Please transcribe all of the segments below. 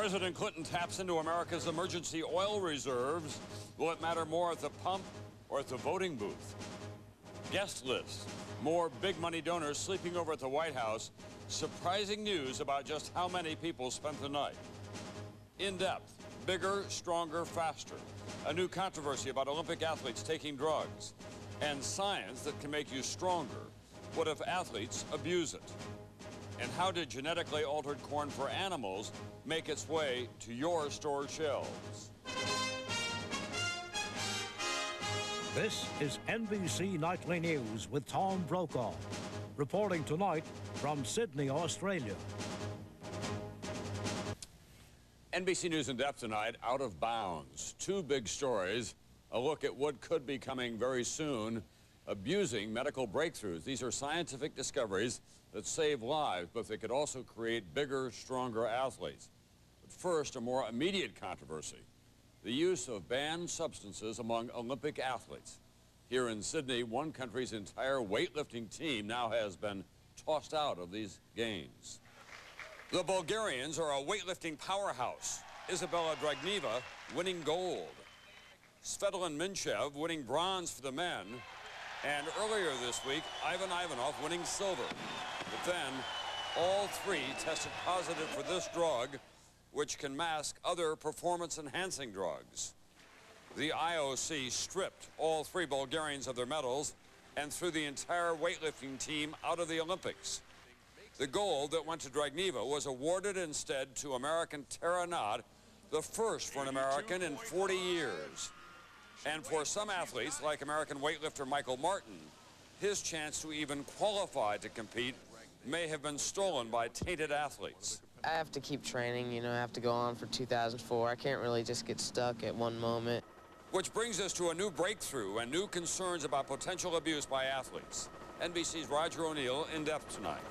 President Clinton taps into America's emergency oil reserves. Will it matter more at the pump or at the voting booth? Guest list. More big money donors sleeping over at the White House. Surprising news about just how many people spent the night. In depth. Bigger, stronger, faster. A new controversy about Olympic athletes taking drugs. And science that can make you stronger. What if athletes abuse it? And how did genetically altered corn for animals make its way to your store shelves? This is NBC Nightly News with Tom Brokaw, reporting tonight from Sydney, Australia. NBC News in depth tonight, Out of Bounds. Two big stories, a look at what could be coming very soon, abusing medical breakthroughs. These are scientific discoveries that save lives, but they could also create bigger, stronger athletes. But first, a more immediate controversy, the use of banned substances among Olympic athletes. Here in Sydney, one country's entire weightlifting team now has been tossed out of these games. The Bulgarians are a weightlifting powerhouse. Isabella Dragneva winning gold. Svetlana Minchev winning bronze for the men. And earlier this week, Ivan Ivanov winning silver. But then, all three tested positive for this drug, which can mask other performance-enhancing drugs. The IOC stripped all three Bulgarians of their medals and threw the entire weightlifting team out of the Olympics. The gold that went to Dragneva was awarded instead to American Tara Nod, the first for an American in 40 years. And for some athletes, like American weightlifter Michael Martin, his chance to even qualify to compete may have been stolen by tainted athletes. I have to keep training, you know, I have to go on for 2004. I can't really just get stuck at one moment. Which brings us to a new breakthrough and new concerns about potential abuse by athletes. NBC's Roger O'Neill in depth tonight.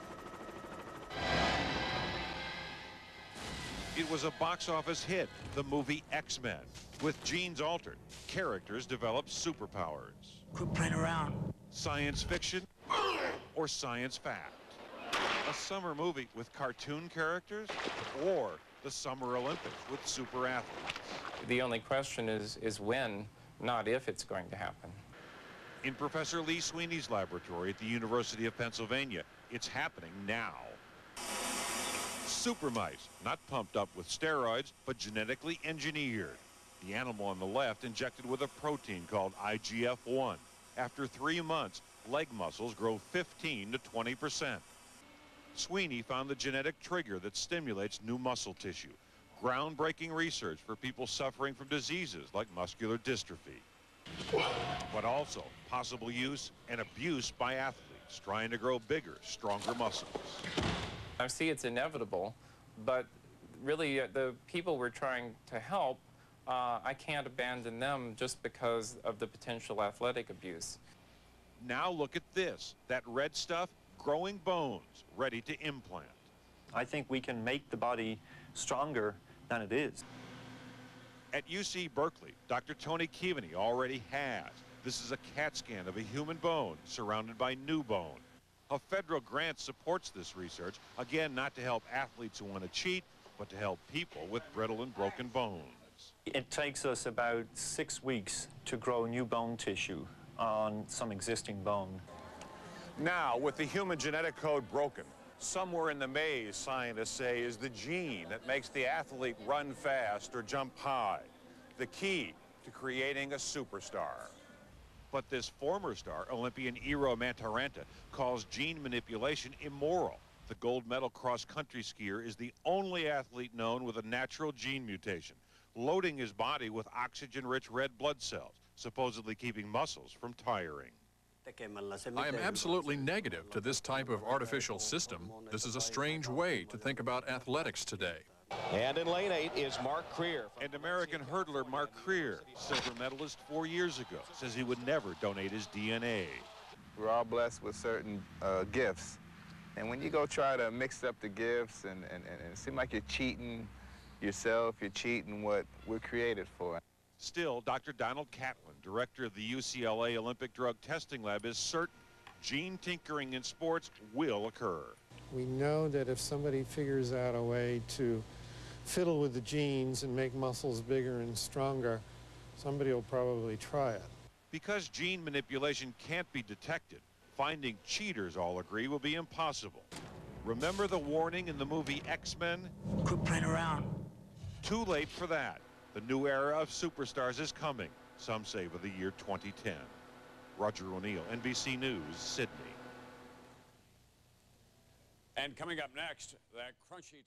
It was a box office hit, the movie X-Men. With genes altered, characters developed superpowers. Quit playing around. Science fiction or science fact? A summer movie with cartoon characters or the Summer Olympics with super athletes? The only question is when, not if it's going to happen. In Professor Lee Sweeney's laboratory at the University of Pennsylvania, it's happening now. Super mice, not pumped up with steroids, but genetically engineered. The animal on the left injected with a protein called IGF-1. After 3 months, leg muscles grow 15 to 20%. Sweeney found the genetic trigger that stimulates new muscle tissue. Groundbreaking research for people suffering from diseases like muscular dystrophy. But also possible use and abuse by athletes trying to grow bigger, stronger muscles. I see it's inevitable, but really the people we're trying to help, I can't abandon them just because of the potential athletic abuse. Now look at this, that red stuff, growing bones, ready to implant. I think we can make the body stronger than it is. At UC Berkeley, Dr. Tony Keaveney already has. This is a CAT scan of a human bone surrounded by new bone. A federal grant supports this research, again, not to help athletes who want to cheat, but to help people with brittle and broken bones. It takes us about 6 weeks to grow new bone tissue on some existing bone. Now, with the human genetic code broken, somewhere in the maze, scientists say, is the gene that makes the athlete run fast or jump high, the key to creating a superstar. But this former star, Olympian Eero Mantaranta, calls gene manipulation immoral. The gold medal cross-country skier is the only athlete known with a natural gene mutation, loading his body with oxygen-rich red blood cells, supposedly keeping muscles from tiring. I am absolutely negative to this type of artificial system. This is a strange way to think about athletics today. And in lane 8 is Mark Creer. And American hurdler Mark Creer, silver medalist 4 years ago, says he would never donate his DNA. We're all blessed with certain gifts. And when you go try to mix up the gifts and it seems like you're cheating yourself, you're cheating what we're created for. Still, Dr. Donald Catlin, director of the UCLA Olympic Drug Testing Lab, is certain gene tinkering in sports will occur. We know that if somebody figures out a way to fiddle with the genes and make muscles bigger and stronger, somebody will probably try it. Because gene manipulation can't be detected, finding cheaters, all agree, will be impossible. Remember the warning in the movie X-Men? Quit playing around. Too late for that. The new era of superstars is coming, some say by the year 2010. Roger O'Neill, NBC News, Sydney. And coming up next, that crunchy